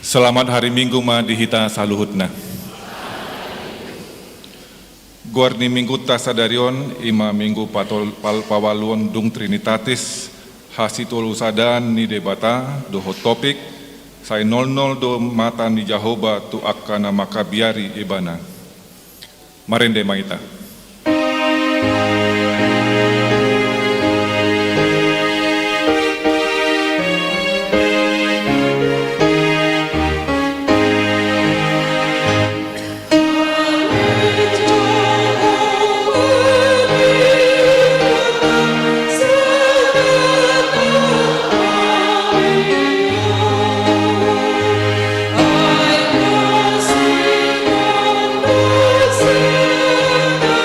Selamat hari Minggu ma dihita saluhutna. Guarni Minggu tasadarion ima Minggu pawaluon dung Trinitatis hasitul usadan ni debata doho topik sai 00 do mata ni Jahoba tu akana makabiari ibana. Marende maita. I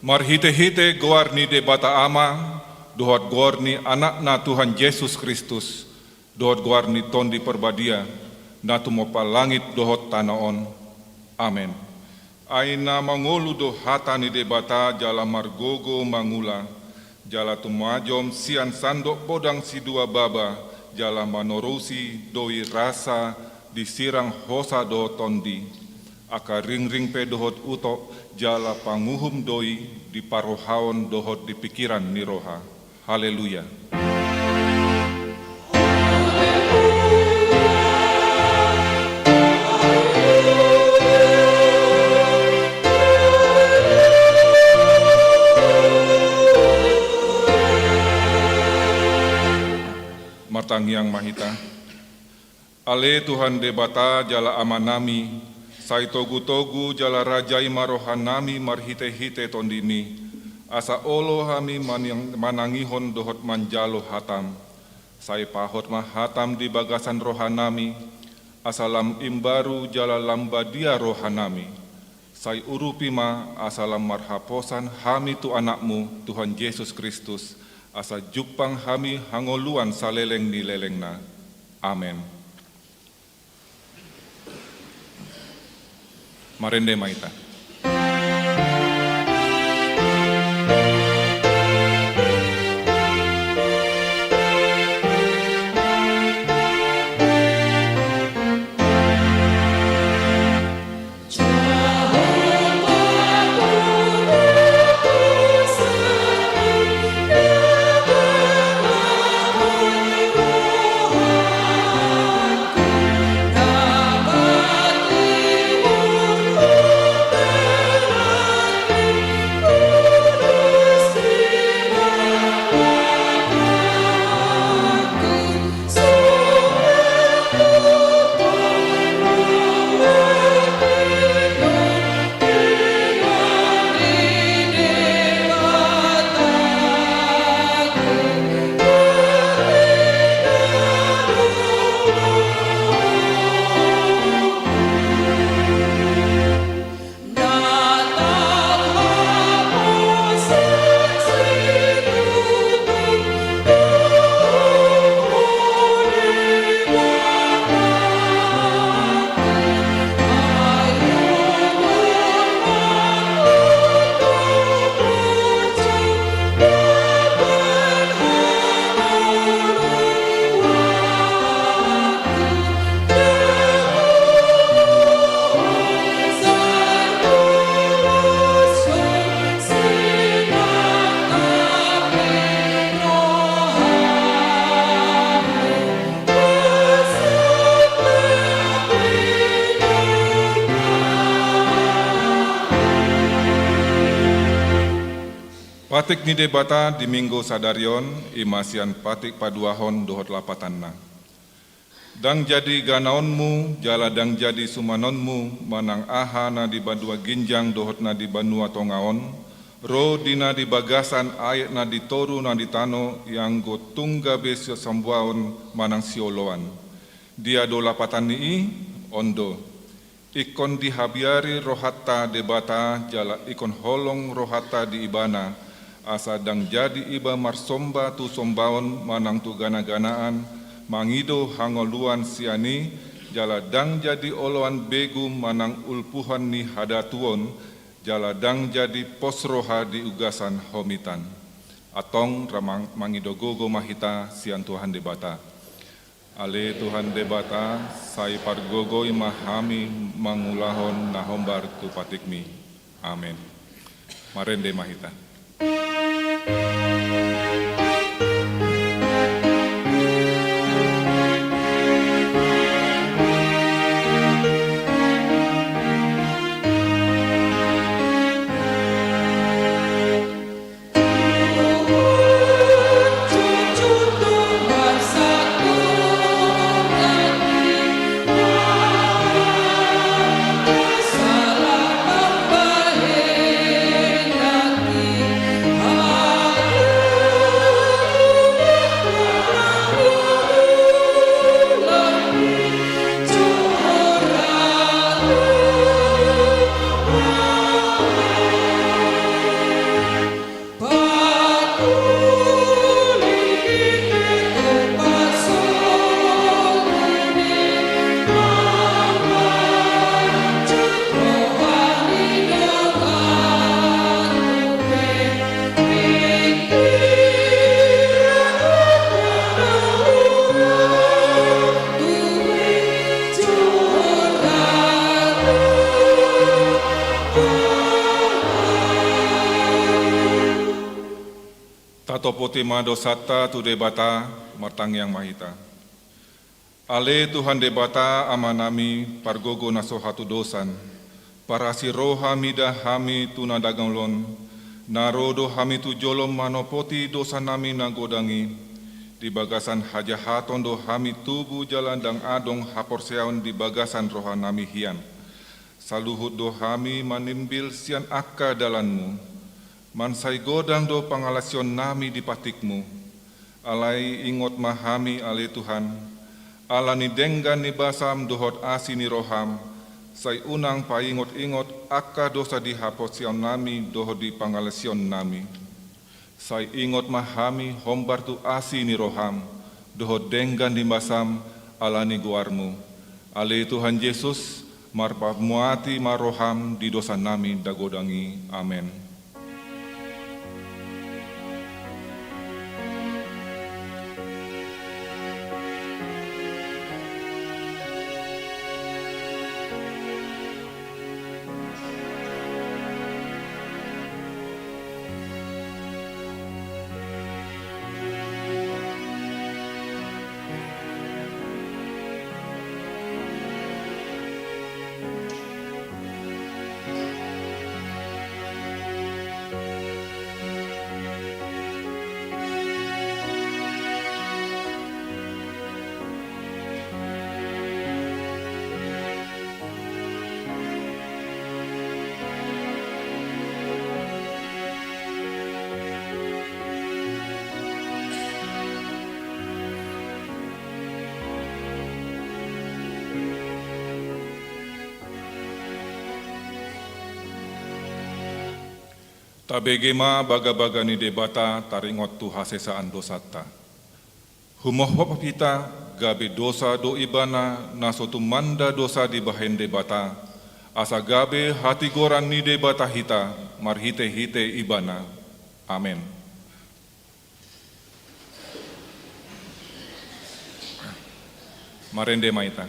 Marhite-hite goar ni debata ama, dohot goar ni anak na Tuhan Yesus Kristus, dohot goar ni tondi perbadia, na tumopa langit dohot tanaon. Amen. Aina mangolu do hata ni debata jala margogo mangula, jala tumajom sian sandok podang si dua baba, jala manorosi doi rasa disirang hosa do tondi, aka ring-ring pe dohot utok, jala panguhum doi di parohaon dohot di pikiran ni roha. Haleluya. Martang yang mahita, ale Tuhan debata jala amanami, sai togu-togu jala rajai marohanami marhite-hite tondini, asa olo hami manangihon dohot manjalo hatam, sai pahot mah hatam di bagasan rohanami, asalam imbaru jala lambadia rohanami, sai urupi ma asalam marhaposan hami tu anakmu Tuhan Yesus Kristus, asa jupang hami hangoluan saleleng ni lelengna. Amen. Marende maita. Patik ni debata di minggu sadarion imasian patik paduahon dohot lapatanna. Dang jadi ganaonmu, jala dang jadi sumanonmu, manang aha na di badua ginjang dohot na di banua tongaon, ro dina di bagasan ayat na di toru na di tano yang go tungga besio sambuaon manang sioloan. Dia do lapatan ni ondo. Ikon dihabiari rohata debata jala ikon holong rohata di ibana, asa dang jadi iba marsomba tu sombaon manang tu gana-ganaan, mangido hangoluan siani, jala dang jadi oloan begu manang ulpuhan ni hadatuon, jala dang jadi posroha di ugasan homitan. Atong ramang mangido gogo mahita sian Tuhan debata. Ale Tuhan debata, sai pargogo imahami mangulahon nahombar tu patikmi. Amin. Marende mahita. Salam Tatopoti dosata tu debata martang yang mahita. Ale Tuhan debata amanami pargogo naso hatu dosan. Parasi roha mida hami tunadaganglon. Narodo hami tu jolom manopoti dosa nami nagodangi. Di bagasan hajahaton do hami tubuh jalan dang adong haporseaon di bagasan roha nami hian. Saluhut do hami manimbil sian akka dalanmu. Mansai godang do pangalasion nami di patikmu. Alai ingot mahami ale Tuhan. Alani denggan ni basam dohot asi ni roham. Sai unang paingot-ingot akka dosa di haporseaon nami dohot di pangalasion nami. Sai ingot mahami hombar tu asi ni roham. Dohot denggan di basam alani guarmu. Ale Tuhan Yesus marpa muati maroham di dosa nami dagodangi. Amen. Tabegema baga-baga ni debata taringot tu hasesaan dosata. Humohop pita gabe dosa do ibana nasotu manda dosa di bahen debata. Asa gabe hati goran ni debata hita marhite-hite ibana. Amen. Marende maita.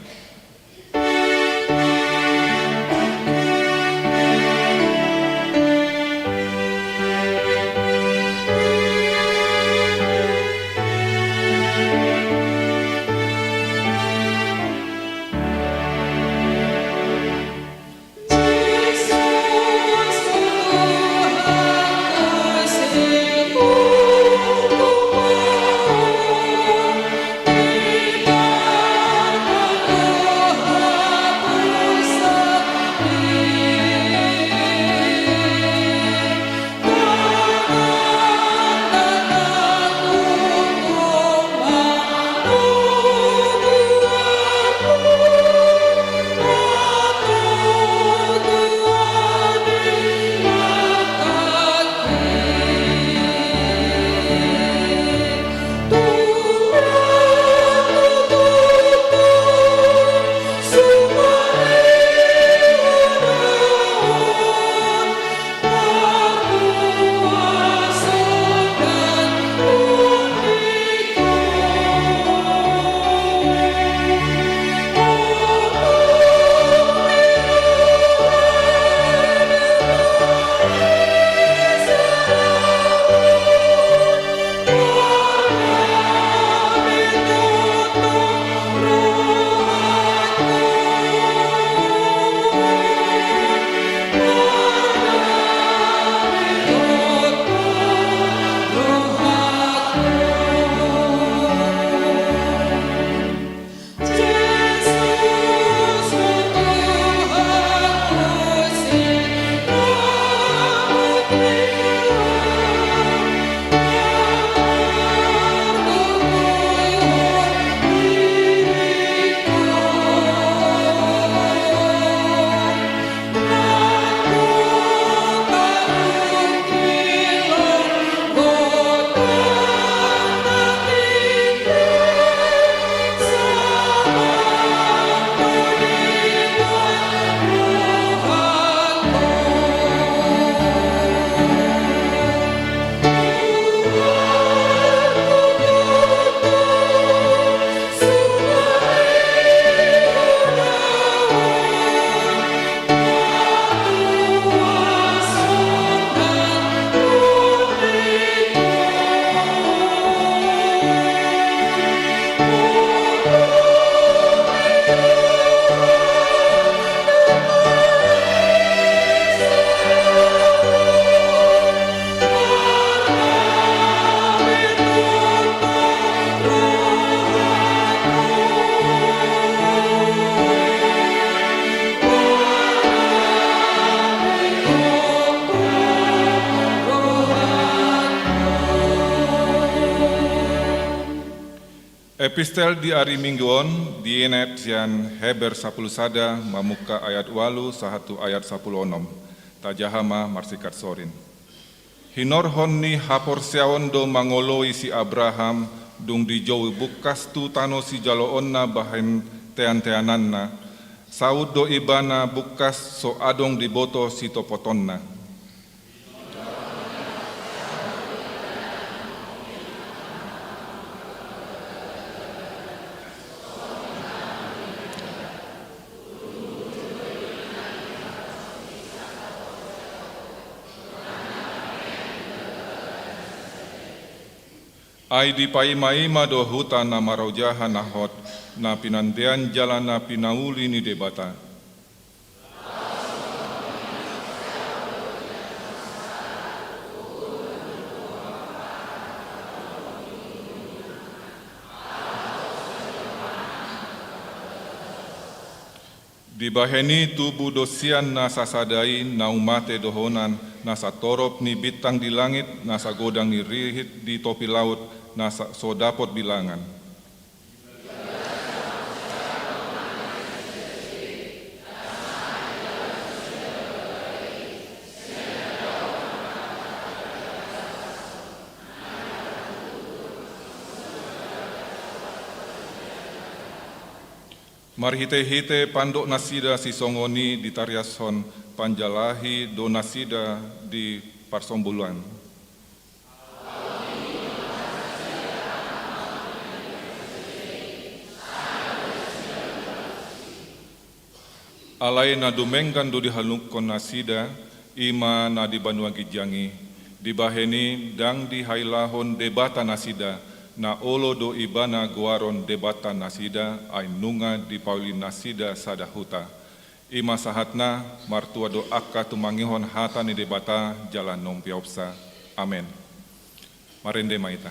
Epistel di hari mingguon dienet sian Heber 10 sada mamuka ayat 8 sahatu ayat 10 onom. Tajahama marsikat sorin. Hinorhon ni hapor seaon do mangoloi si Abraham dung di jowi bukas tu tano si jaloon na bahen tean-teanan na. Saud do ibana bukas so adong di boto si topoton na. Ai di paima-ima do hutan na maraujahan na hot, na pinantian jalan na pinauli ni debata. Di baheni tubuh dosian na sasadai na umate dohonan, na satorop ni bintang di langit, na sagodang ni rihit di topi laut, na so dapot bilangan. Marhite-hite pandok nasida si songoni di tariason panjalahi do nasida di parsombuluan. Alai na dumengkan do dihalukon nasida, ima na di Banua Gijangi, di baheni dang di hailahon debata nasida, na olo do ibana guaron debata nasida, ay nunga di pauli nasida sadahuta. Ima sahatna martua do akka tumangihon hata ni debata jalan nompiopsa. Amen. Marende maita.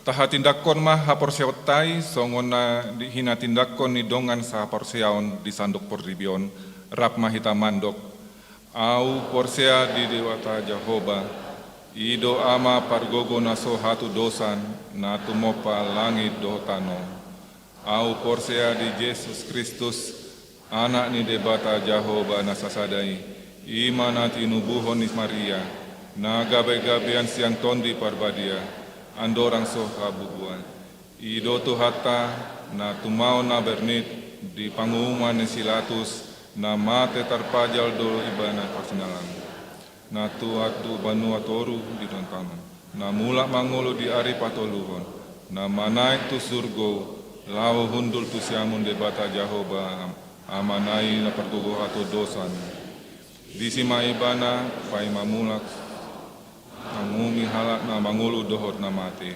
Taha tindakon mah haporsiautai songona hina tindakon ni dongan sa haporsiaon di sandok pordibion rap mahita mandok au porsea di dewata Jahoba ido ama pargogo naso hatu dosan na tumopa langit dohotano au porsea di Yesus Kristus anak ni debata Jahoba nasasadai ima nati nubuhon ni Maria na gabe-gabean siang tondi parbadia andorang so kabubuan. Ido tu hata na tumao na bernit di pangumuman ni silatus na mate tarpajal do ibana pasinalan. Na tu atu Banua toru di dontaman. Na mulak mangolo di ari patoluhon. Na manai tu surgo lao hundul tu siamun debata Jahoba amanai na pertugo hatu dosan. Di sima ibana pai mamulak Angumi halak na mangulu dohot na mati.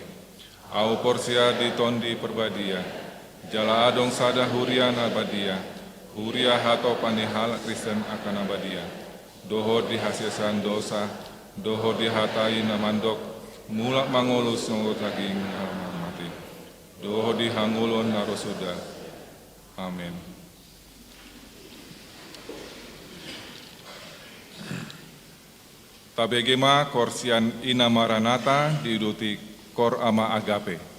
Au porsia di tondi perbadia. Jala adong sada huria nabadia, huria hato panihal Kristen akan abadia. Doho dihasilkan dosa, doho dihatai namandok, mulak mangulus nunggut lagi ngalaman mati. Doho dihangulun narosuda. Amin. Tabegema korsian ina maranata diuduti kor ama agape.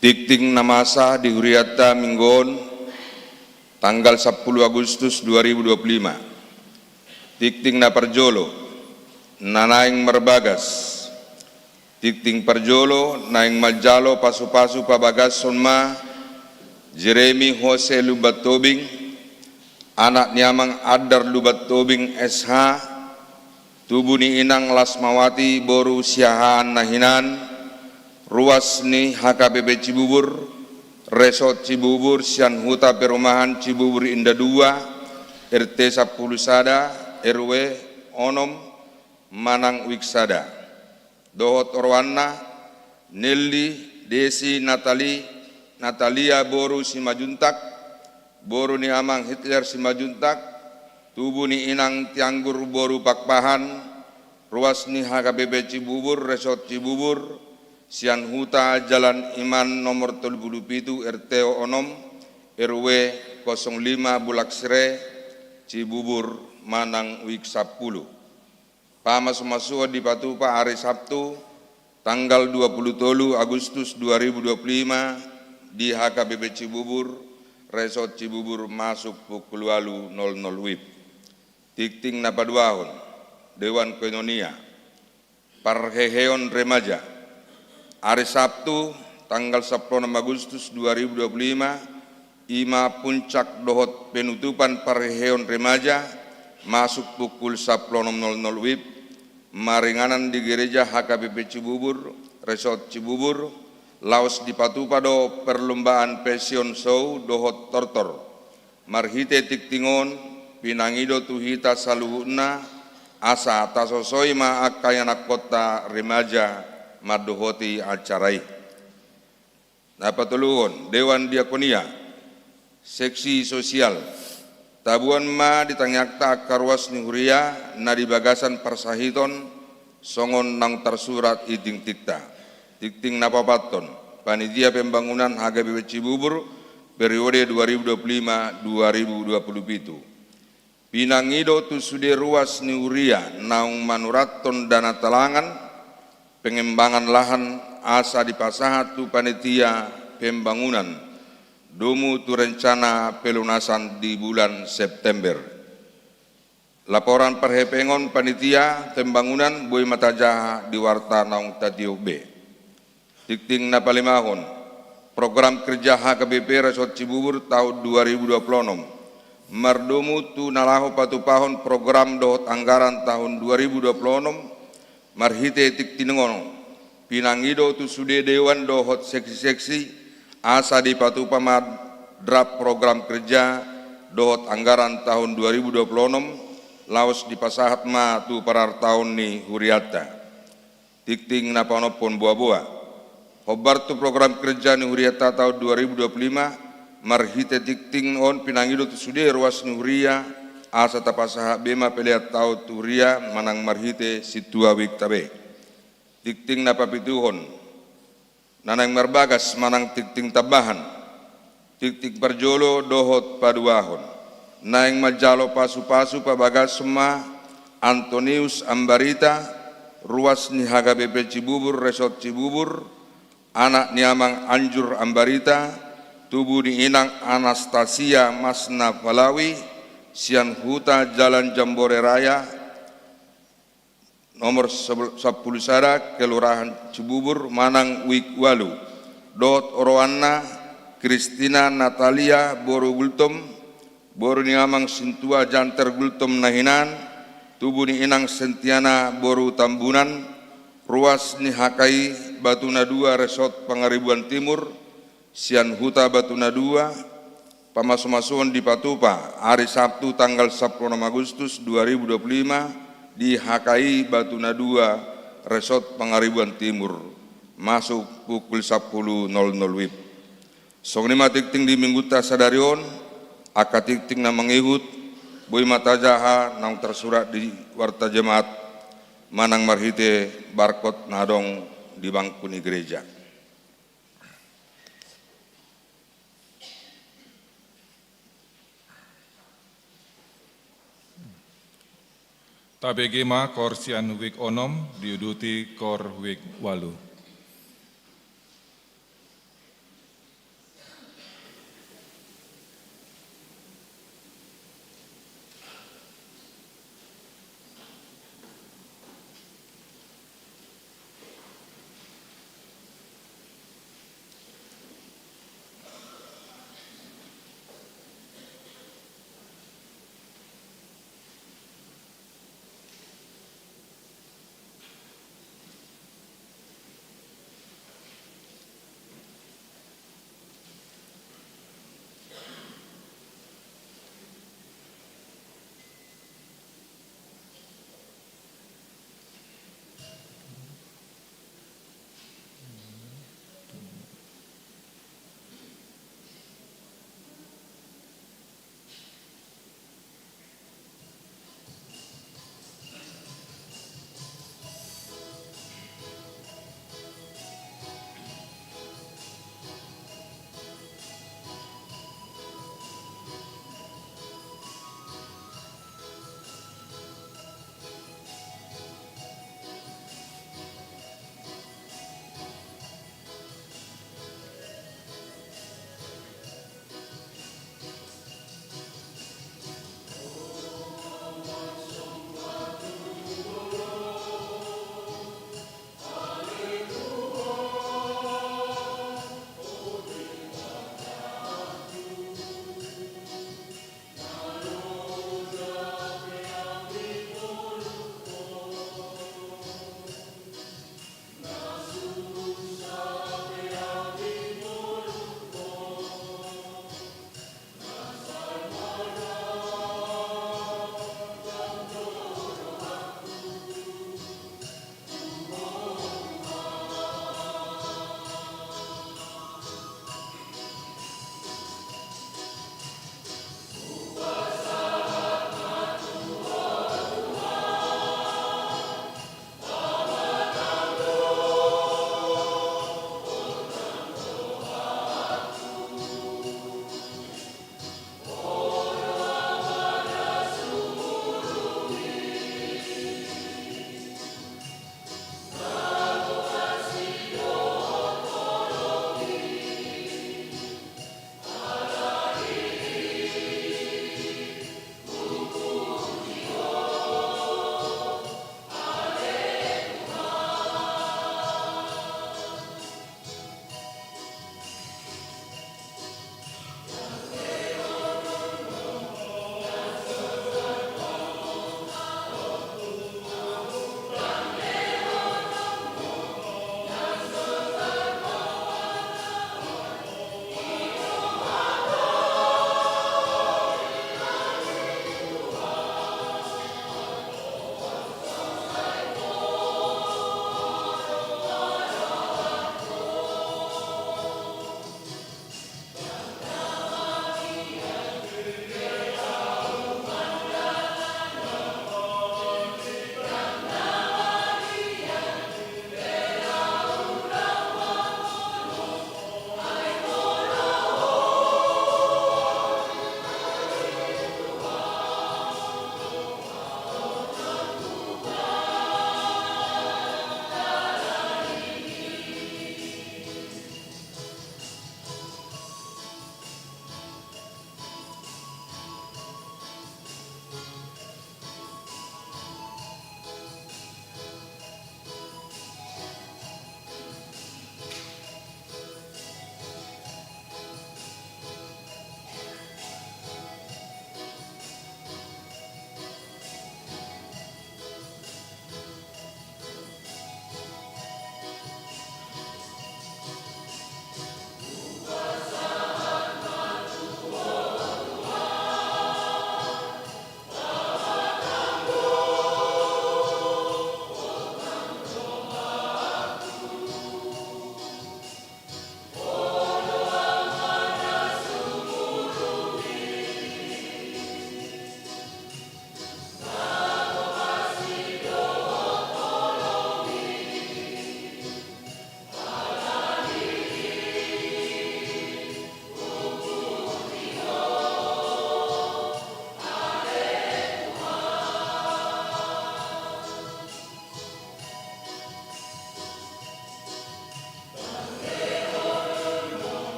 Tikting namasa di Huriata Minggon tanggal 10 Agustus 2025. Tikting na Parjolo nanaing Marbagas. Tikting Parjolo naing Maljalo pasu-pasu pabagas sonma Jeremy Jose Lubat Tobing, anak niamang Adar Lubat Tobing SH, tubuh ni Inang Lasmawati Boru Siahaan Nahinan, ruas ni HKBP Cibubur, Resort Cibubur, Sian Huta Perumahan Cibubur Indah 2, RT 10 Sada, RW Onom, Manang Wiksada. Dohot Orwana, Nelly, Desi, Natalia Boru Simajuntak, Boru ni Amang Hitler Simajuntak, tubuh ni Inang Tianggur Boru Pakpahan, ruas ni HKBP Cibubur, Resort Cibubur, Sian Huta Jalan Iman nomor 37 RT Onom, RW 05 Bulaksre, Cibubur, Manang Wik 10. Pamas-masua di Patupa hari Sabtu, tanggal 27 Agustus 2025 di HKBP Cibubur, Resort Cibubur masuk pukul 8.00 WIB. Tikting napaduahon, Dewan Koinonia, Parheheon Remaja, hari Sabtu, tanggal 10 Agustus 2025, Ima puncak dohot penutupan Parheheon Remaja, masuk pukul 10.00 WIB, maringanan di gereja HKBP Cibubur, Resort Cibubur, laos di Patupado perlombaan passion show dohot tortor, marhite tiktingon, pinangido tuhita saluhuna, asa tasosoi ma akayanak kota remaja madohoti acarai. Napatuluhon, Dewan Diakonia, Seksi Sosial, tabuan ma ditanyakta karwas ni Huria na di bagasan Parsahiton songon nang tersurat iting tikta. Tikting napapaton panitia pembangunan HKBP Cibubur periode 2025-2027. Pinangido tu sude ruas ni Huria naung manuraton dana talangan pengembangan lahan asa di pasahat tu panitia pembangunan domu tu rencana pelunasan di bulan September. Laporan perhepengon panitia pembangunan Boy Matajaha di Warta Naung Tatiuh B. Tikting napalimahon, program kerja HKBP Resort Cibubur tahun 2026. Mardomu tu nalaho patupahon program dohot anggaran tahun 2026. Marhite tiktinengono, pinangido tu sude dewan dohot seksi-seksi asa di Patupama draft program kerja dohot anggaran tahun 2026 laos di pasahat ma tu parar tahun ni Huriata. Tikting napanopon buah-buah. Hobar tu program kerja ni Huriata tahun 2025 marhite tikting on pinangido tu sude ruas ni Huria asa tapasaha bema peliat tahun tu Huria manang marhite situa wiktabe. Tikting napapituhon. Nanang Marbagas manang tikting tabahan, tikting Parjolo dohot paduahon, naing Maljalo pasu-pasu pabagas semua, Antonius Ambarita, ruas ni HKBP Cibubur, Resort Cibubur, anak niamang Anjur Ambarita, tubuh ni Inang Anastasia Masna Palawi, Sian Huta Jalan Jambore Raya, nomor 10 Sada, Kelurahan Cibubur, Manang Wikwalu, Dot Orowana, Kristina Natalia Boru Gultom, Boru Niamang Sintua Janter Gultom Nahinan, tubuh ni Inang Sentiana Boru Tambunan, ruas ni Hakai Batuna 2 Resort Pangaribuan Timur, Sian Huta Batuna 2, pamasuk-masukan di Patupa, hari Sabtu tanggal 10 Agustus 2025, di HKI Batuna 2 Resort Pangaribuan Timur masuk pukul 10.00 WIB. Song lima tikting di Mingguta Sadarion aka tikting na mangihut Boy Matajaha nang tersurat di Warta Jemaat manang marhite barkot nadong di bangku ni gereja. Tabegema kor Sian Wik Onom diuduti kor Wik Walu.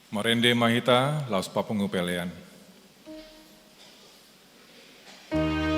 Marende mahita laus papungupelean. Simona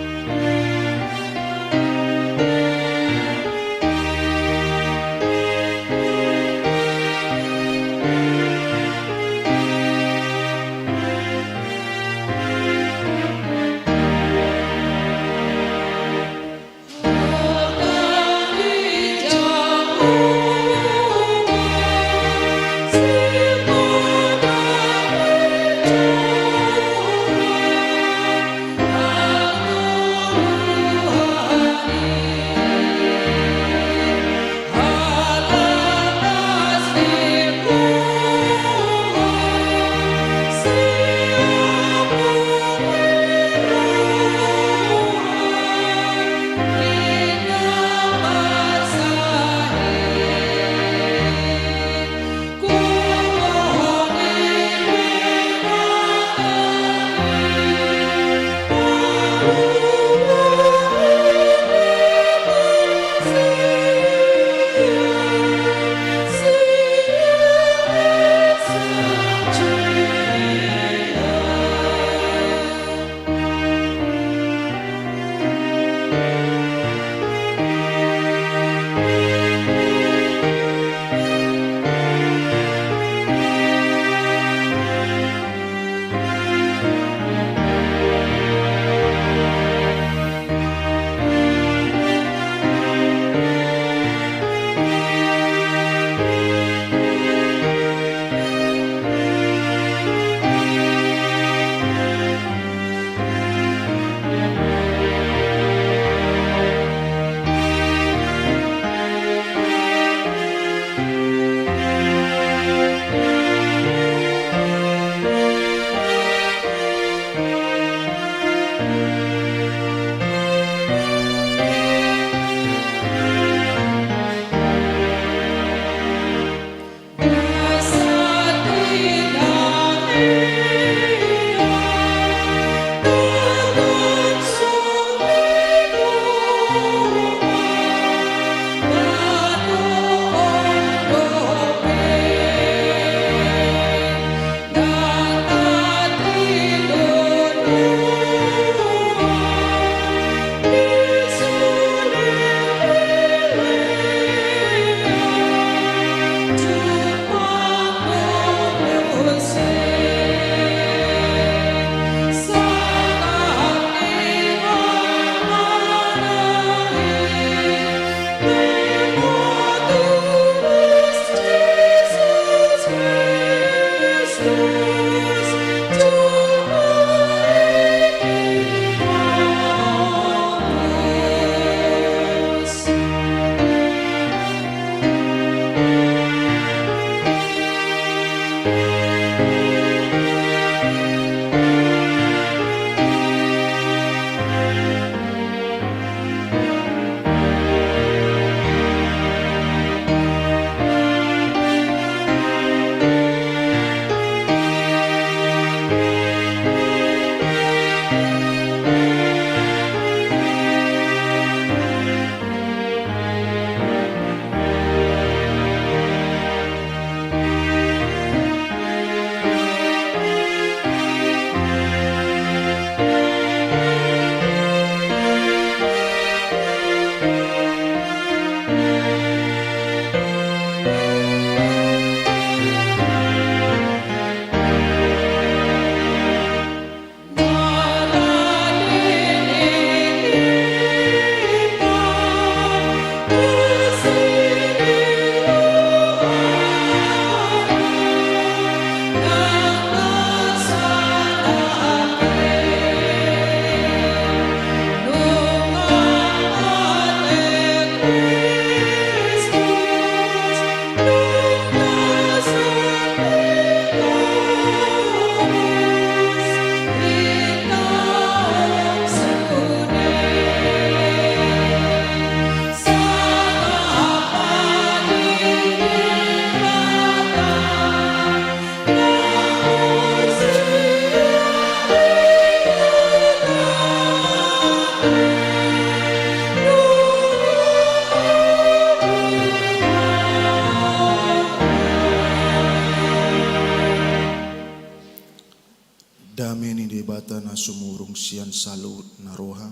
na sumurung sian salut na roha,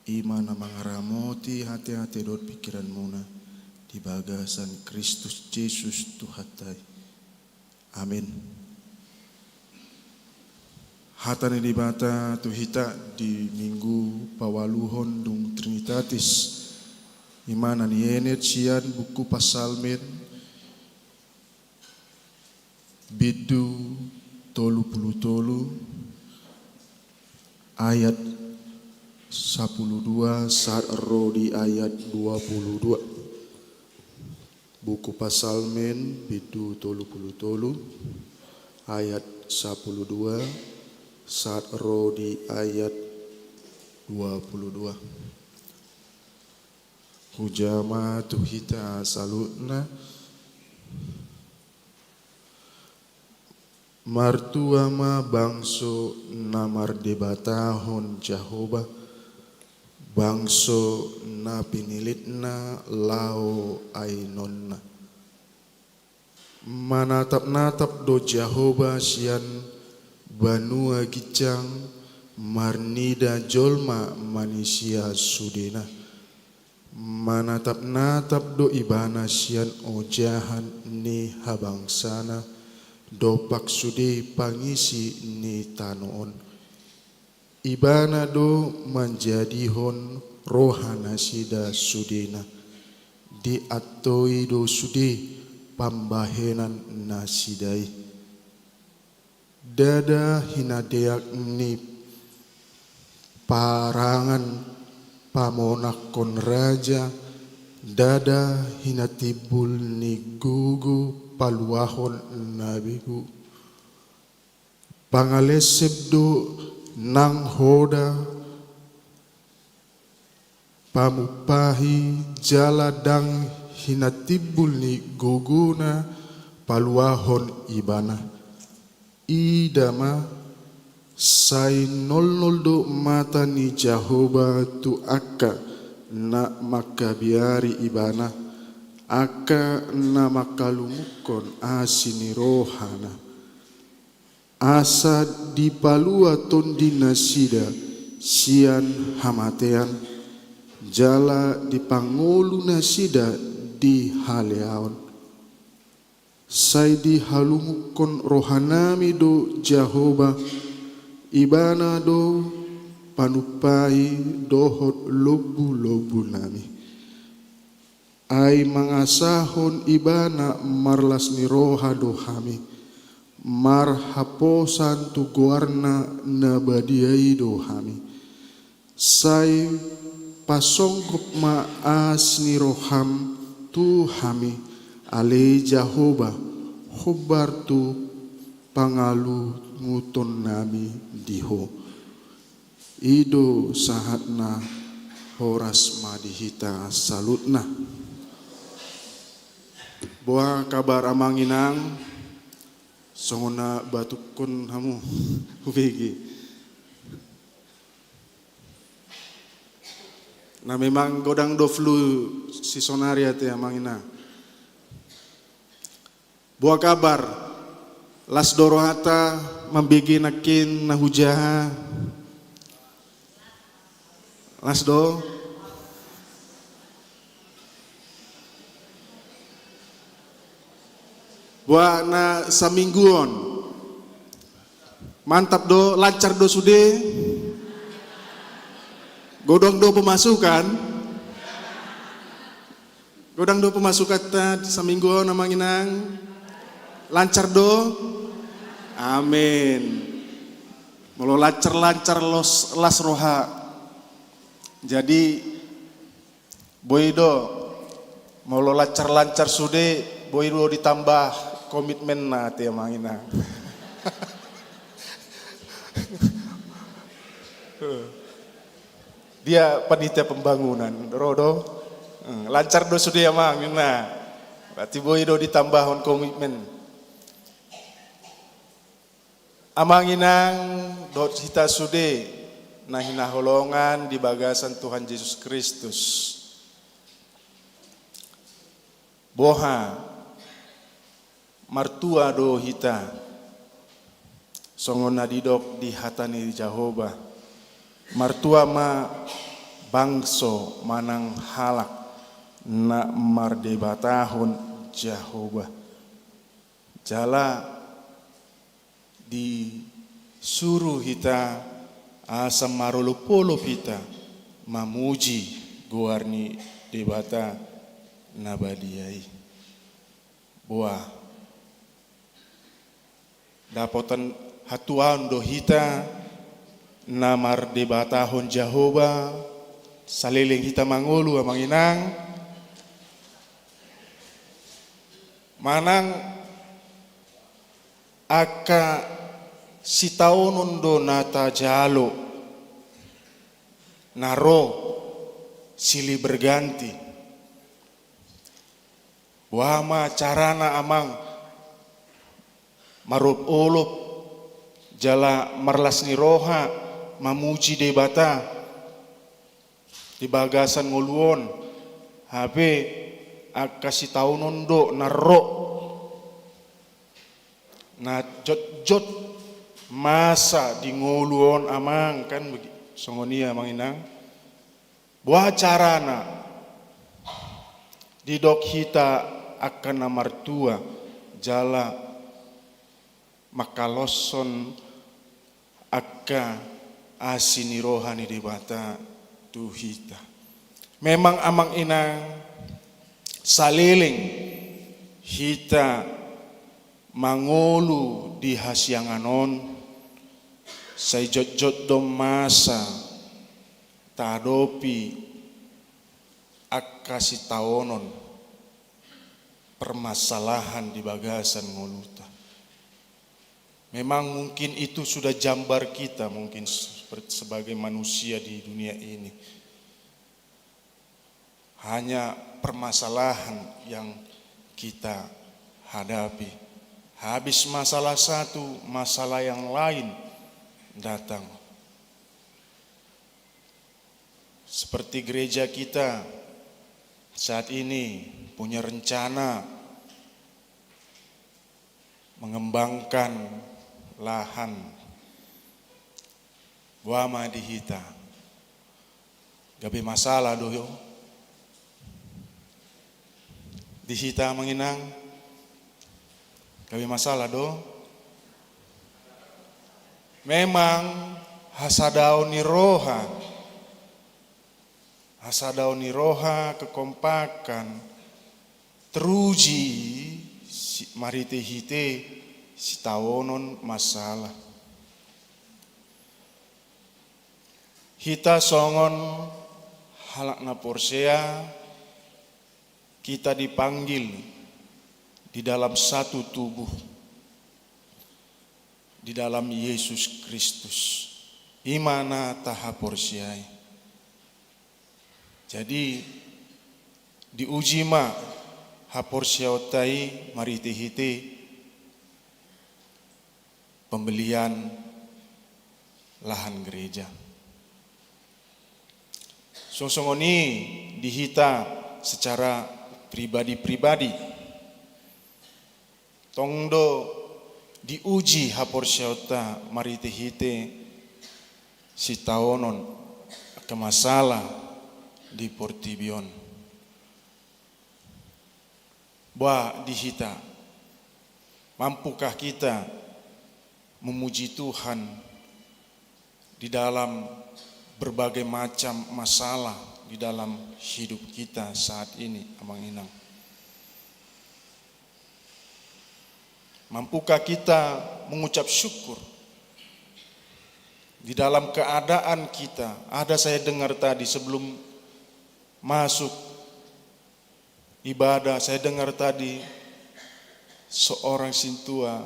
ima na mangaramoti hati-hati dot pikiran muna, di bagasan Kristus Yesus Tuhatai. Amin. Hatani di bata tu hita di minggu pawaluhon dung Trinitatis, imana ni enet sian buku pasalmen bidu tolu ayat 12 saat ero di ayat 22. Buku pasalmen bidu tolu ayat 12 saat ero di ayat 22. Hujama tuhita salutna martuama bangso namar debatahon Jehovah, bangso na pinilitna lao ainonna. Manatap-natap do Jehovah sian banua gicang marnida jolma manusia sudena. Manatap-natap do ibana sian ojahan ni habangsana, dopak sude pangisi ni tanoon. Ibana do manjadihon rohana sida sudena, di atoi do sude pambahenan nasidai. Dada hinadeak ni parangan pamonakon raja, dada hinatibul ni gugu paluahon nabigu. Pangaleseb do nang hoda pamupahi jaladang hinatibul ni guguna paluahon ibana. Idama sai nol do mata ni Jehovah tu akka na makabiari ibana, akka na makalumukon asini rohana. Asa di palua tondi nasida sian hamatean, jala di pangolu nasida di haleaon. Sai di halumukon rohanami do Jehovah, ibana do panupai dohot lobu-lobu nami. Ai mangasahon ibana marlas ni roha dohami, marhaposan tu guarna nabadiai dohami. Sai pasongkop maas ni roham tu hami, ale Jehovah hubar tu pangalu nguton nami diho. Ido sahatna horas madihita salutna. Boa kabar amanginang songona batukon hamu hubegi. Na memang godang do flu si sonaria te amanginang. Buah kabar las dorohata membigi nakin na hujaha las do buah na samingguon mantap do lancar do sude godong do pemasukan ta samingguon namanginang lancar do, amin. Molo lancar las roha. Jadi boy do, molo lancar sude, boy do ditambah komitmen na te mangina. Dia panitia pembangunan, rodo, lancar do sude mangina. Berarti boy do ditambahon komitmen. Amanginang dot hita sude na hinaholongan di bagasan Tuhan Yesus Kristus. Boha martua do hita songona didok di hatani Jehovah. Martua ma bangso manang halak na mardebatahon Jehovah. Jala disuruh kita asa marolo-polo kita mamuji guarni debata nabadiai. Buah dapotan hatuan dohita namar debatahon Jehovah saliling kita mangulu amang inang manang aka sitaonon do nata jalo naro silih berganti wama carana amang marup-ulup jala marlas ni roha mamuji debata di bagasan nguluon habe akasi taunon do naro na jot masa di nguluon amang kan songonia manginang buah carana di dok hita akan namartua jala makaloson akka asini rohani debata tuhita. Memang amang inang saliling hita mangulu di hasyanganon say jot-jot dom masa tadopi akasi taonon permasalahan di bagasan ngoluta. Memang mungkin itu sudah jambar kita mungkin sebagai manusia di dunia ini. Hanya permasalahan yang kita hadapi. Habis masalah satu, masalah yang lain datang. Seperti gereja kita saat ini punya rencana mengembangkan lahan wama dihita. Gabi masalah doyo. Dihita menginang. Gabi masalah do. Memang hasadaon ni roha. Hasadaon ni roha kekompakan teruji marite hite si tawonon masalah. Hita songon halak na porsea kita dipanggil di dalam satu tubuh di dalam Yesus Kristus. Imana taha porsiai. Jadi diuji ma haporsiautai marite hite pembelian lahan gereja. Sosongoni dihita secara pribadi-pribadi. Tongdo diuji haporsiauta marite hite si taonon ke masalah di Portibion. Bah dihita. Mampukah kita memuji Tuhan di dalam berbagai macam masalah di dalam hidup kita saat ini, amang inang? Mampukah kita mengucap syukur di dalam keadaan kita? Ada saya dengar tadi sebelum masuk ibadah, saya dengar tadi seorang sintua,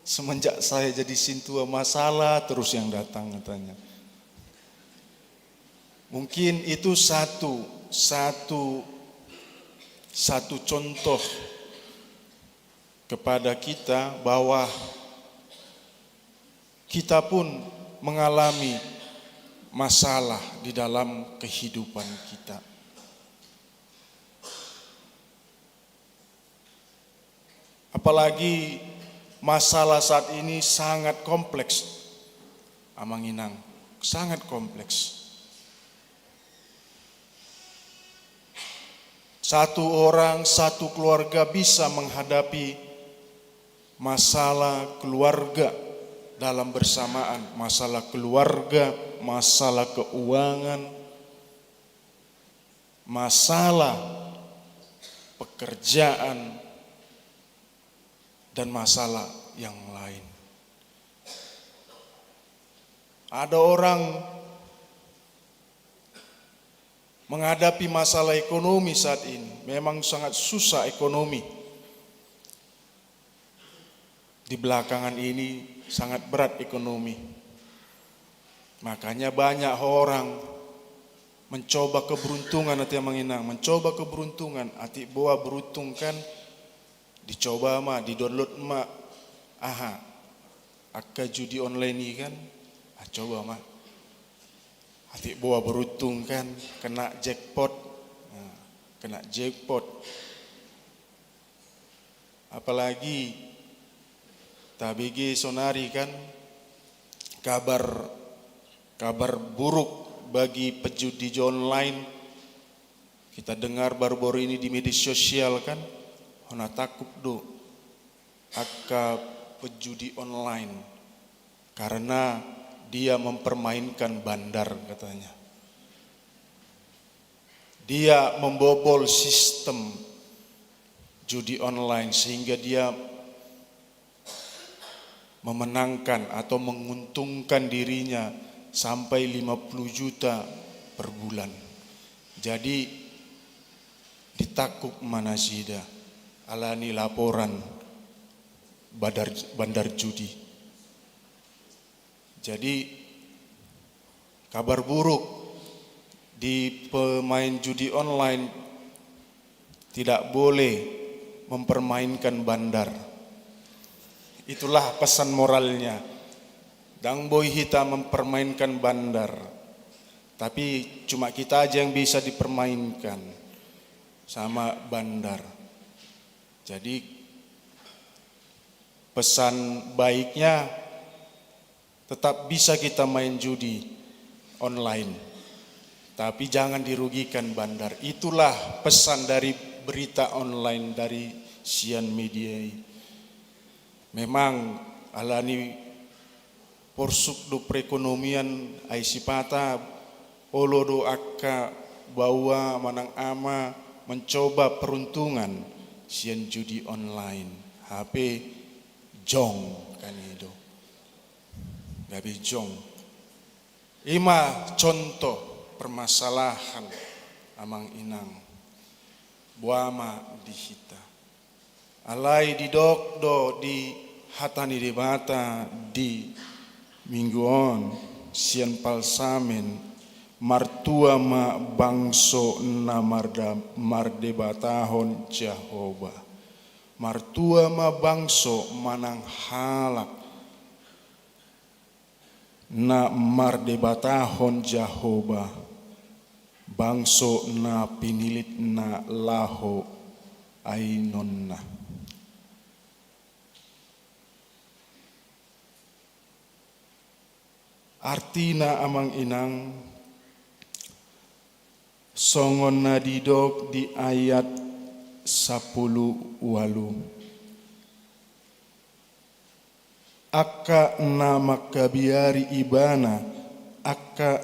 semenjak saya jadi sintua masalah terus yang datang katanya. Mungkin itu satu contoh kepada kita bahwa kita pun mengalami masalah di dalam kehidupan kita. Apalagi masalah saat ini sangat kompleks, Amang Inang, sangat kompleks. Satu orang, satu keluarga bisa menghadapi masalah keluarga dalam bersamaan, masalah keluarga, masalah keuangan, masalah pekerjaan, dan masalah yang lain. Ada orang menghadapi masalah ekonomi saat ini, memang sangat susah ekonomi. Di belakangan ini sangat berat ekonomi. Makanya banyak orang mencoba keberuntungan nanti yang menginang, mencoba keberuntungan, ati boa beruntung kan, dicoba mah, di-download mah, akka judi online ini kan, coba mah. Hati boa beruntung kan, kena jackpot. Kena jackpot. Apalagi tabigi sonari kan, kabar buruk bagi pejudi online. Kita dengar baru-baru ini di media sosial kan, hona takut do akka pejudi online karena dia mempermainkan bandar katanya. Dia membobol sistem judi online sehingga dia memenangkan atau menguntungkan dirinya sampai 50 juta per bulan. Jadi ditakuk manasida alani laporan bandar judi. Jadi kabar buruk di pemain judi online, tidak boleh mempermainkan bandar. Itulah pesan moralnya. Dang boy hita mempermainkan bandar. Tapi cuma kita aja yang bisa dipermainkan sama bandar. Jadi pesan baiknya, tetap bisa kita main judi online, tapi jangan dirugikan bandar. Itulah pesan dari berita online dari Sian Media. Memang alani porsuk do perekonomian aisipata olo do akka bawa manang ama mencoba peruntungan sian judi online. HP jong kan itu. Gabi jong. Ima contoh permasalahan amang inang. Buama dihita. Alai di dokdo di hatani debata di mingguon sian palsamen martua ma bangso na mardebatahon Jehovah. Martua ma bangso manang halak na mardebatahon Jehovah, bangso na pinilit na laho ainon na. Artina amang inang songon na didok di ayat 10 walu. Akka na makabiari ibana, akka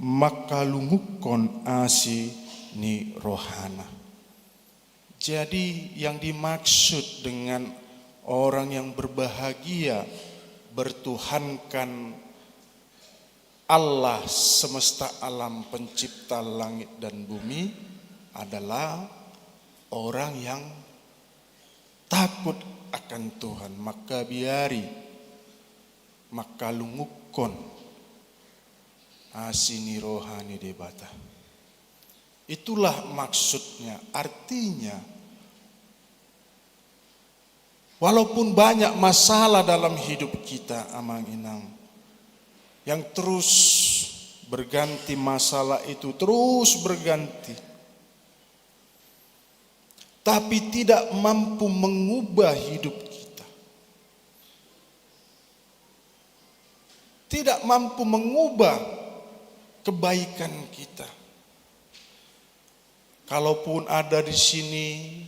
makalungukon asi ni rohana. Jadi yang dimaksud dengan orang yang berbahagia bertuhankan Allah semesta alam pencipta langit dan bumi adalah orang yang takut akan Tuhan, maka biari maka lungukon asini rohani debata. Itulah maksudnya. Artinya walaupun banyak masalah dalam hidup kita amang inang, yang terus berganti masalah itu terus berganti, tapi tidak mampu mengubah hidup kita. tidak mampu mengubah kebaikan kita. Kalaupun ada di sini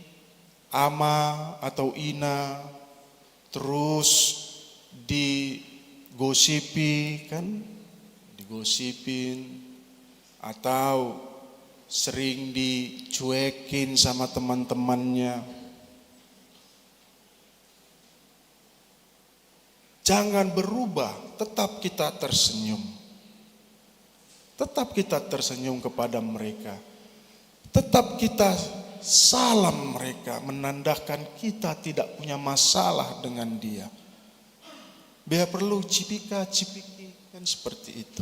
ama atau ina terus digosipin atau sering dicuekin sama teman-temannya, jangan berubah, tetap kita tersenyum. Tetap kita tersenyum kepada mereka. Tetap kita salam mereka, menandakan kita tidak punya masalah dengan dia. Biar perlu cipika-cipiki, kan seperti itu.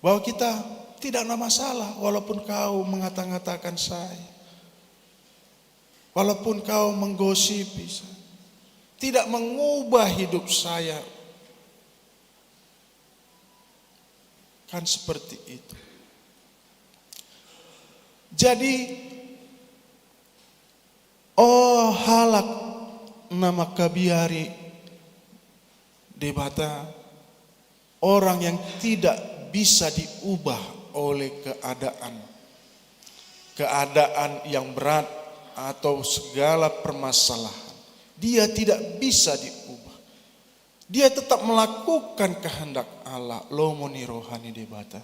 Bahwa kita tidak ada masalah walaupun kau mengata-ngatakan saya. Walaupun kau menggosipi saya. Tidak mengubah hidup saya. Kan seperti itu. Jadi, halak nama kabiari debata, orang yang tidak bisa diubah oleh keadaan yang berat atau segala permasalahan. Dia tidak bisa diubah. Dia tetap melakukan kehendak Allah. Lomoni rohani debata.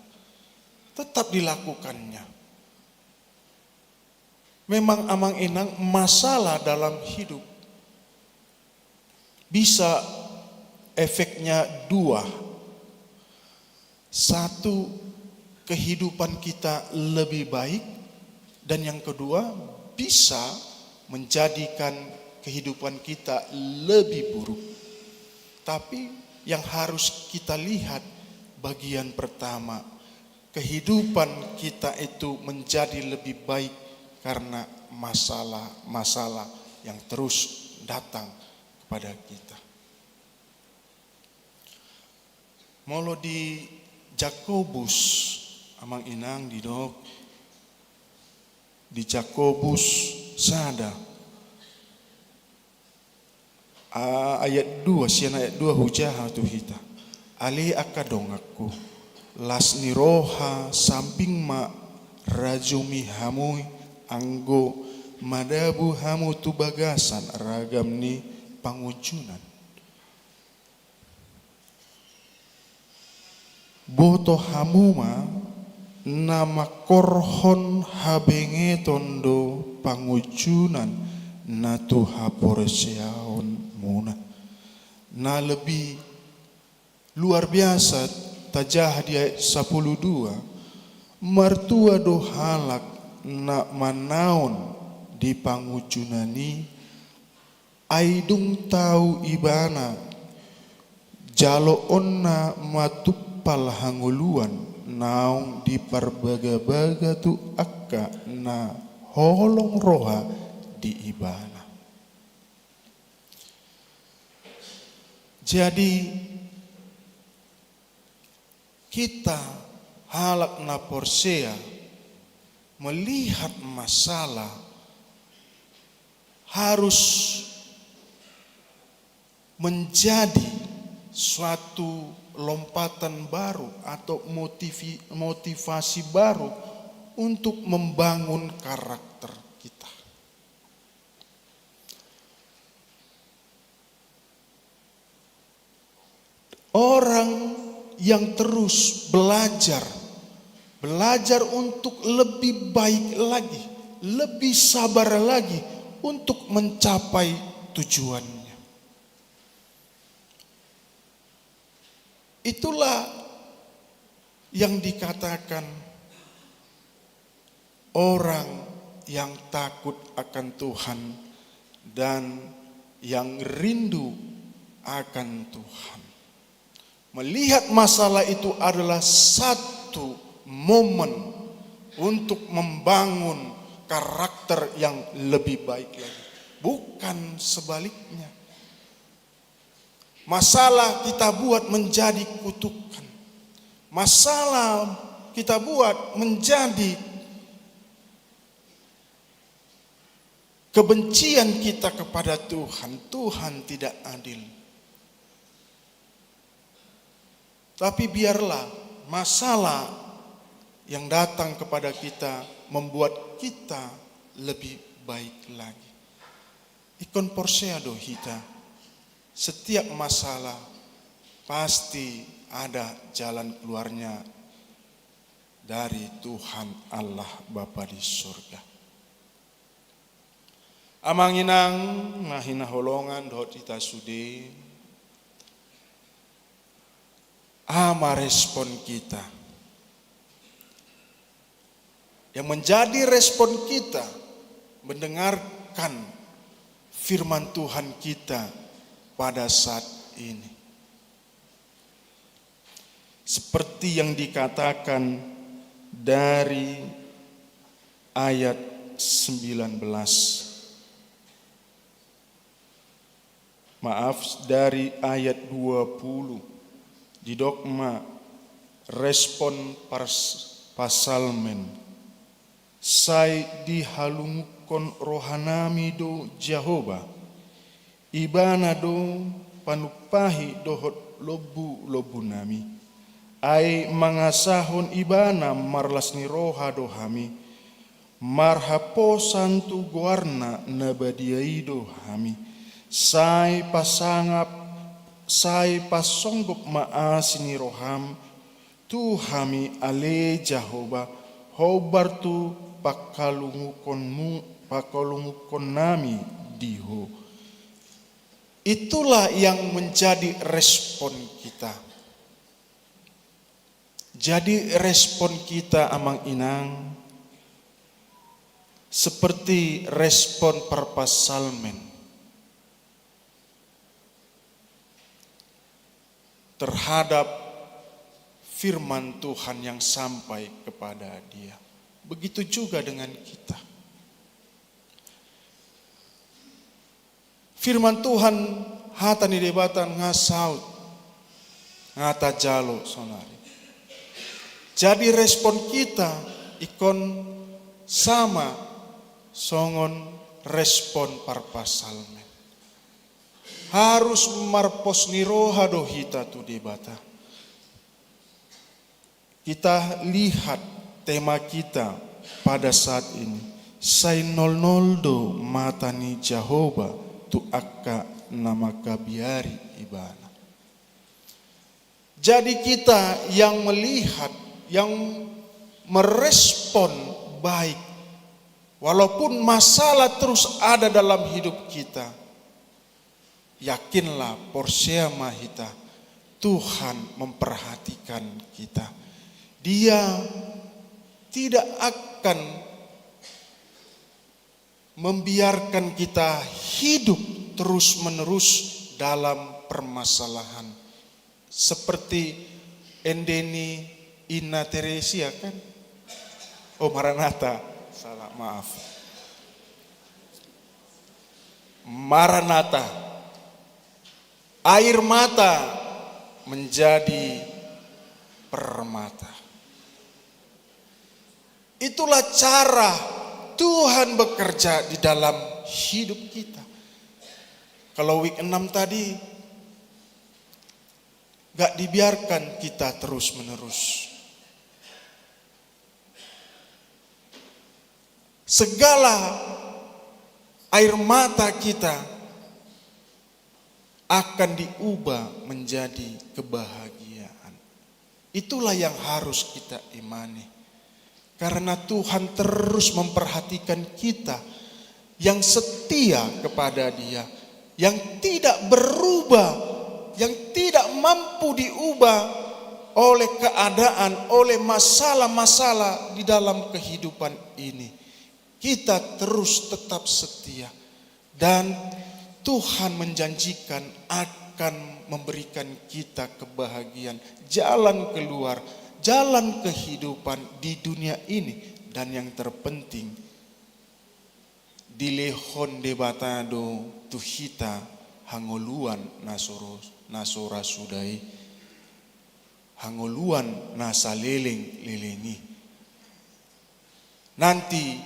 Tetap dilakukannya. Memang amang enang masalah dalam hidup. Bisa efeknya dua. Satu, kehidupan kita lebih baik. Dan yang kedua, bisa menjadikan kehidupan kita lebih buruk. Tapi yang harus kita lihat bagian pertama, kehidupan kita itu menjadi lebih baik karena masalah-masalah yang terus datang kepada kita. Molo di Jakobus, amang inang di Jakobus sada ayat 2, sian ayat 2 hujah tu hita. Ali akadong aku las ni roha samping ma rajumi hamui anggo madabu hamu tu bagasan ragam ni pangujunan. Boto hamuma nama korhon habenge tondo pangujunan na tu haporseaon muna. Na lebih luar biasa tajah dia 12 mertua do halak na manaon di pangujunani aidung tau ibana jalo onna matupal hanguluan naung di parbaga-baga tu akka na holong roha di ibana. Jadi kita halak na porsea melihat masalah harus menjadi suatu lompatan baru atau motivasi baru untuk membangun karakter kita. Orang yang terus belajar untuk lebih baik lagi, lebih sabar lagi untuk mencapai tujuannya. Itulah yang dikatakan orang yang takut akan Tuhan dan yang rindu akan Tuhan. Melihat masalah itu adalah satu momen untuk membangun karakter yang lebih baik lagi. Bukan sebaliknya. Masalah kita buat menjadi kutukan. Masalah kita buat menjadi kebencian kita kepada Tuhan. Tuhan tidak adil. Tapi biarlah masalah yang datang kepada kita membuat kita lebih baik lagi. Ikon porseado hita, setiap masalah pasti ada jalan keluarnya dari Tuhan Allah Bapa di surga. Amanginang mahina holongan dohot kita sude. Ama respon kita. Yang menjadi respon kita mendengarkan firman Tuhan kita pada saat ini. Seperti yang dikatakan dari ayat 19. Dari ayat 20 di dogma respon pasalmen. Sai dihalungkon rohanami do Jehovah, ibana do panupahi dohot lobu nami, ai mangasahon ibana marlas ni roha dohami, marhapo santu guarna nabadiai dohami, sai pasonggop maasini roham, tuhami ale Jehovah, hobar tu pakalungukon nami diho. Itulah yang menjadi respon kita. Jadi respon kita amang inang seperti respon perpasalmen terhadap firman Tuhan yang sampai kepada dia. Begitu juga dengan kita. Firman Tuhan hata ni debatan ngasaut, ngata jalo sonari. Jadi respon kita ikon sama songon respon parpasalmen. Harus marpos ni roha dohita tu debata. Kita lihat tema kita pada saat ini. Sai noldo matani Jehovah tu akka nama kabiari ibana. Jadi kita yang melihat, yang merespon baik. Walaupun masalah terus ada dalam hidup kita. Yakinlah porsea mahita, Tuhan memperhatikan kita. Dia tidak akan membiarkan kita hidup terus-menerus dalam permasalahan. Seperti Endeni Inna Teresia kan? Oh Maranatha, salah maaf. Maranatha, air mata menjadi permata. Itulah cara Tuhan bekerja di dalam hidup kita. Kalau week 6 tadi gak dibiarkan kita terus menerus. Segala air mata kita akan diubah menjadi kebahagiaan. Itulah yang harus kita imani. Karena Tuhan terus memperhatikan kita yang setia kepada Dia, yang tidak berubah, yang tidak mampu diubah oleh keadaan, oleh masalah-masalah di dalam kehidupan ini. Kita terus tetap setia dan Tuhan menjanjikan akan memberikan kita kebahagiaan, jalan keluar, jalan kehidupan di dunia ini. Dan yang terpenting, dilehon debatado tuhita hangoluan nasora sudai, hangoluan nasa lelengi. Nanti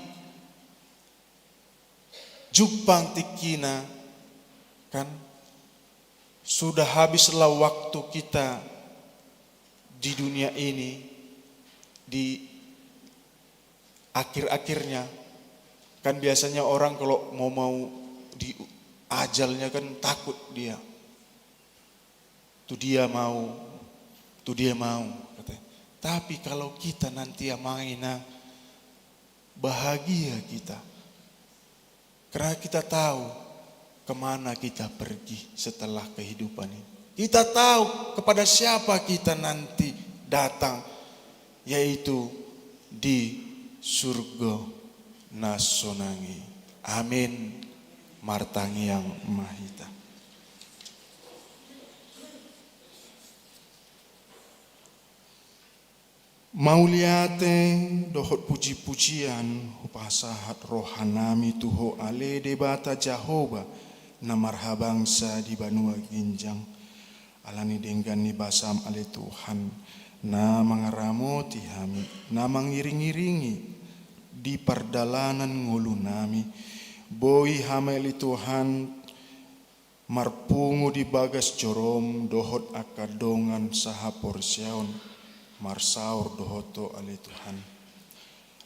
jupang tikina kan sudah habislah waktu kita di dunia ini, di akhir-akhirnya, kan biasanya orang kalau mau di ajalnya kan takut dia. Tuh dia mau katanya. Tapi kalau kita nanti yang main, bahagia kita. Karena kita tahu kemana kita pergi setelah kehidupan ini. Kita tahu kepada siapa kita nanti datang, yaitu di surga nasonangi. Amin. Martangi yang mahita. Mauliate dohot puji-pujian upasahat rohanami tuho ale debata Jehovah na marhabangsa di Banua Ginjang alani denggan ni basam ale Tuhan na mangaramoti hami na mangiring-iringi di pardalanan ngulu nami boi hameli Tuhan marpungu di bagas jorom dohot akadongan saha porsiaon marsaur dohoto ale Tuhan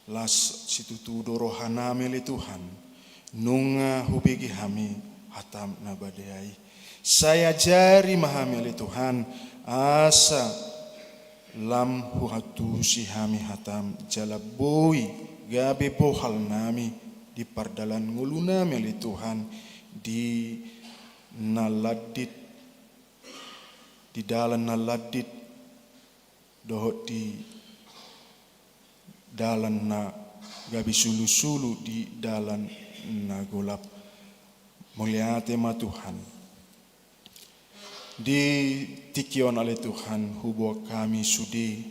las situtudo rohaname le Tuhan nunga hubigi hami hatam nabadeai saya jari mahami ale Tuhan asa lam huhatu si hami hatam jalaboi gabe bohal nami di pardalan ngulunami ale Tuhan di naladit di dalan naladit dohot di dalan na gabi sulu-sulu di dalan na golap muliate ma Tuhan di tikion ale Tuhan hubo kami sudi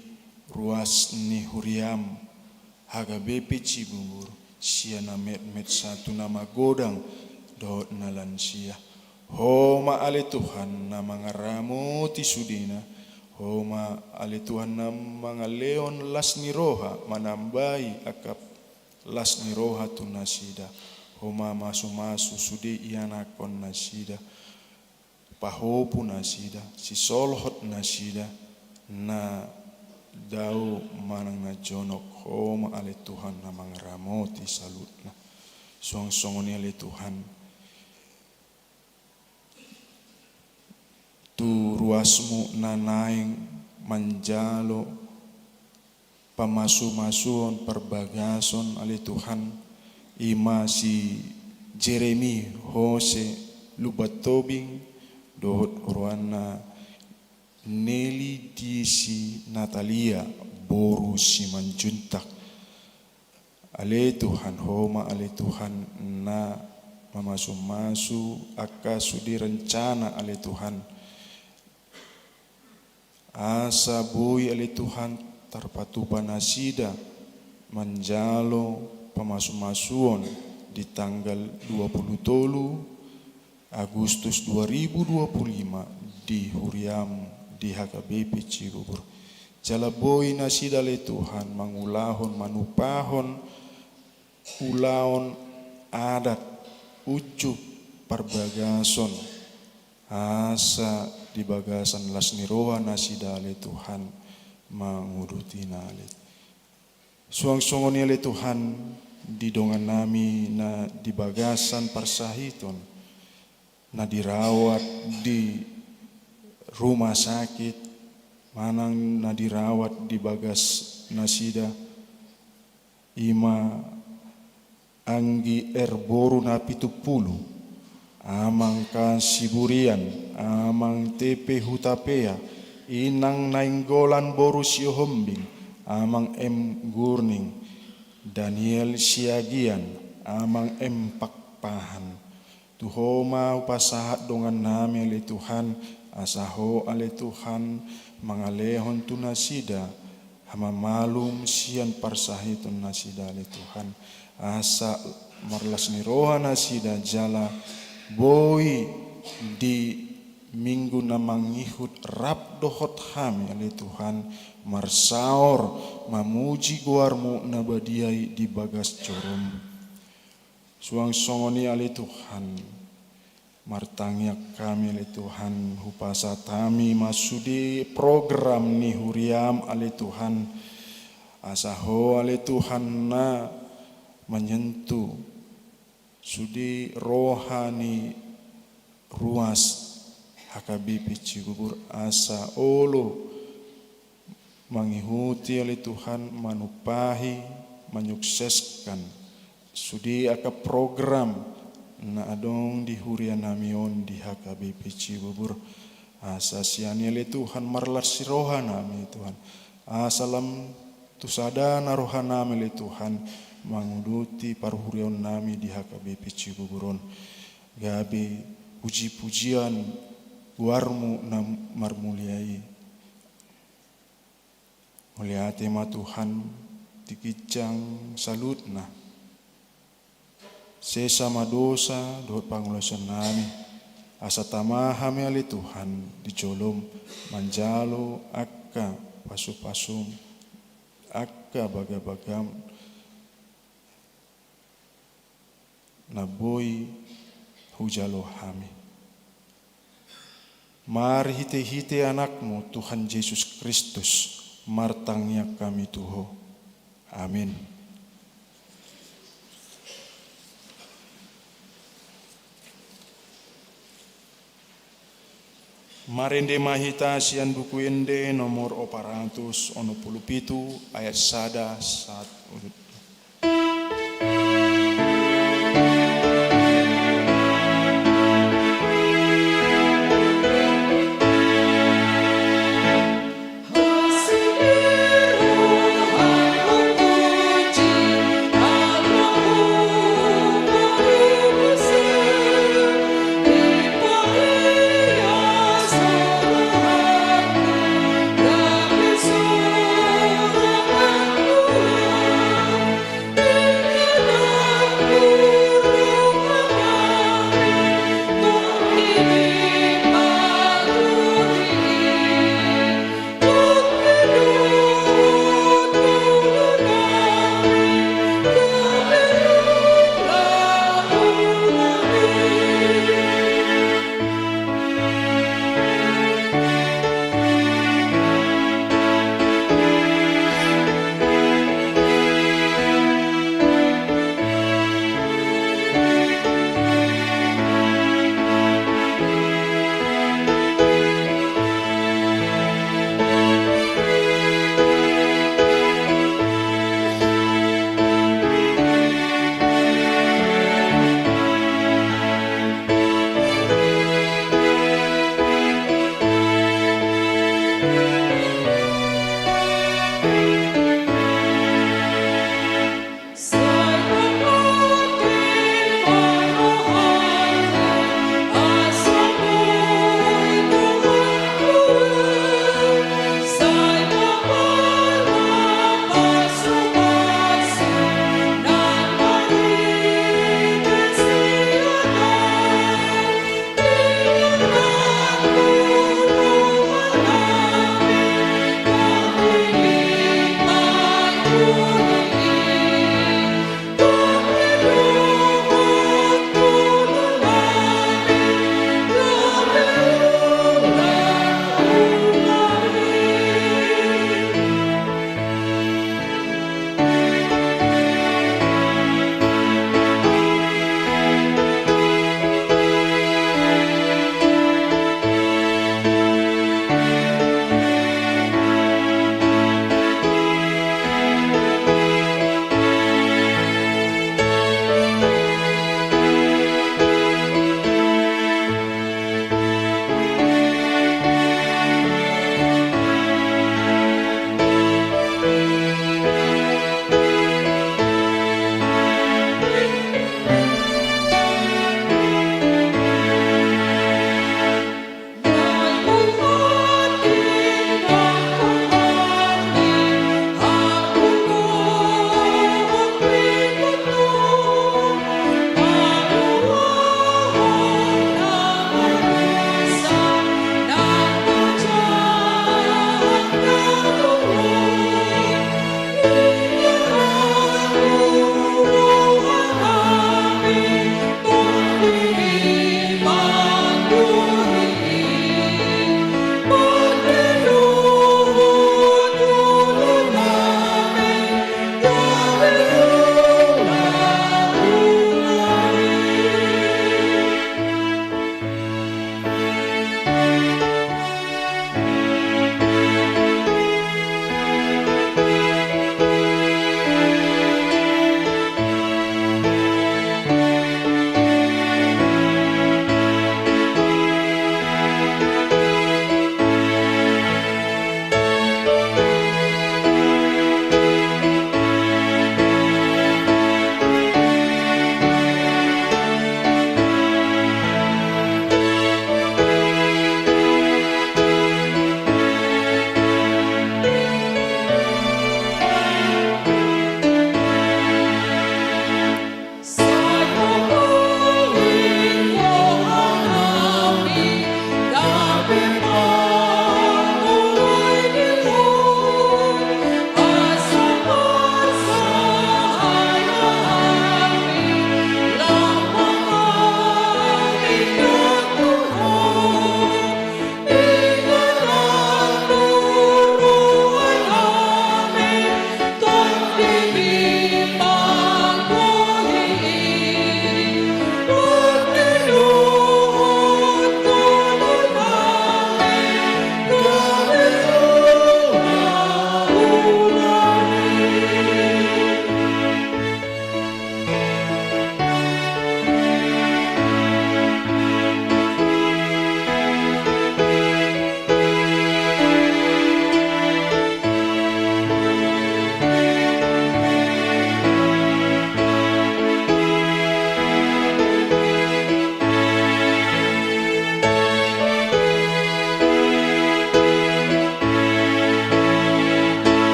ruas ni huriam haga bepe cibubur sia na met satu nama godang dohot na lansia homa ale Tuhan na mangaramoti sudina homa ale Tuhan na mga leon las ni roha manambai akap las ni roha tu nasida homa masu sudi ianakon nasida pahopu nasida si solhot nasida na dau manang na jonok homa ale Tuhan na mga ramoti salutna song-songoni ale Tuhan tu ruasmu nanaing manjalo pamasu-masuon perbagason ale Tuhan ima si Jeremy Jose Lubatobing dohot ruana Nelly Disi Natalia boru si manjuntak ale Tuhan homa ale Tuhan na mamasu-masu akasu direncana ale Tuhan asa bui ale Tuhan tarpatupa nasida manjalo pamasu-masuon di tanggal 23 Agustus 2025 di Huriam di HKBP Cibubur. Jalaboi nasida ale Tuhan mangulahon manupahon ulaon adat ucup parbagason asa di bagasan las niroha nasida ale Tuhan manguruti nale suang-songoni ale Tuhan di dongan nami na di bagasan parsahiton na dirawat di rumah sakit manang na dirawat di bagas nasida ima anggi erboru na 70 amang kasiburian amang tepe hutapea inang nainggolan boru siohombing amang gurning Daniel siagian amang pakpahan tuhoma upasahat dongan nami ale Tuhan asaho ale Tuhan mangalehon tu nasida hama malum sian parsahitun nasida ale Tuhan asa marlas niroha nasida jala boi di minggu na mangihut rap dohot hami ale Tuhan marsaor mamuji guarmu na badiai di bagas corom suang songoni ale Tuhan Martangyak kami le Tuhan, hupasa kami masudi program ni huriam ale Tuhan, asaho ale Tuhan na menyentuh sudi rohani ruas hakabipi cigubur asa olo mengikuti oleh Tuhan, manupahi, menyukseskan sudi aka program na adong di hurian namion di HKBP Cibubur asa siani oleh Tuhan marlar siroha nami Tuhan asalam tusada naroha nami oleh Tuhan menguduti parhurion nami di HKBP Cibuburon gabi puji-pujian warmu na marmuliai muliate ma Tuhan dikicang salutna sesama dosa dohot pangulasan nami asa tamahami ali Tuhan dijolom manjalo akka pasu-pasum akka baga-bagam naboi hujalo hami. Mari hite-hite anakmu Tuhan Yesus Kristus martangnya kami Tuho. Amin. Marende mahita sian buku ende nomor 467 ayat 1.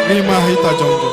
Rima hita jongjo.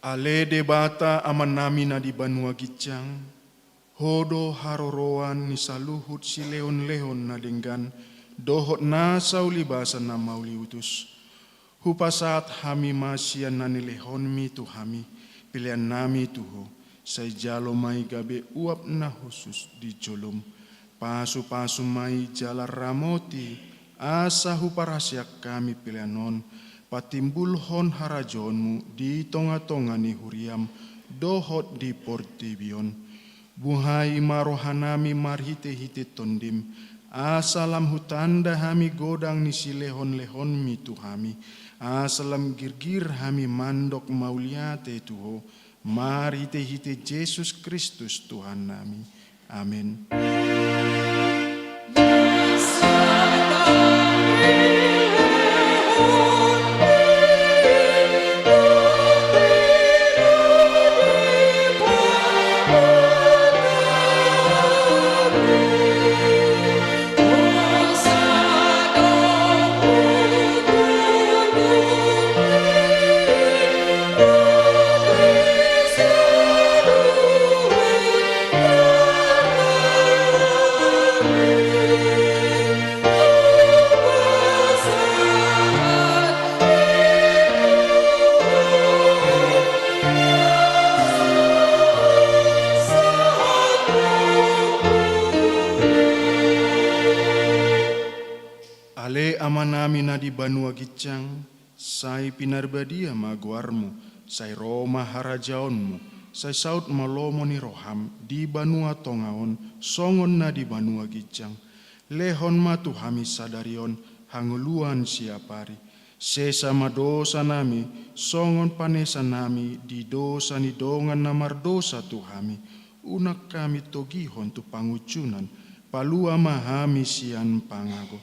Ale debata aman nami na di Banua Gicang, hodo haroroan ni saluhut si leon-leon na denggan, dohot na saulibasan na mauli utus. Hupasat hami masian na nilehon mi tu hami, pilihan nami tuho, say jalo mai gabe uap na khusus di jolom. Pasu-pasu mai jala ramoti, asa huparasyak kami pilihanon, patimbul hon harajonmu di tonga-tonga ni huriam dohot di portibion. Buhai marohanami marhite-hite tondim, asalam hutanda hami godang ni silehon-lehon mi tu hami, asalam girgir hami mandok mauliate tuho, marhite-hite Yesus Kristus Tuhan nami. Amin. Ale amanami na di Banua Gicang, say pinarbadia maguarmu, say Roma harajaonmu, say saut malomo ni roham di Banua Tongaon, songon na di Banua Gicang, lehon matu hami sadarion, hanguluan siapari, sesama dosa nami, songon panesa nami, di dosa ni dongan namar dosa tu hami, unak kami togihon tu pangucunan, palua mahami sian pangago.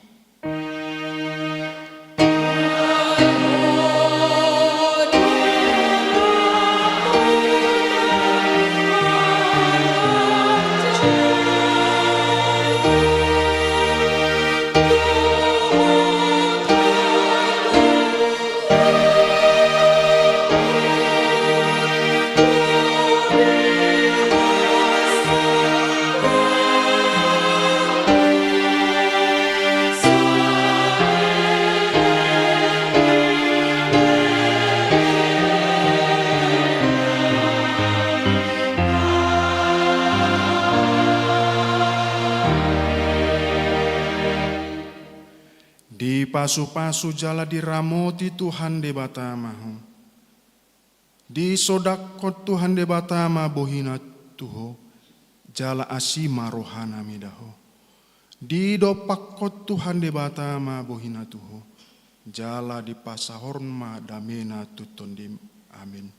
Di pasu-pasu jala diramoti Tuhan de batamahu. Di sodakot Tuhan de batama bohina tuho, jala asima rohana midaho. Di dopakot Tuhan de batama bohina tuho, jala di pasahorma damena tutondim. Amin.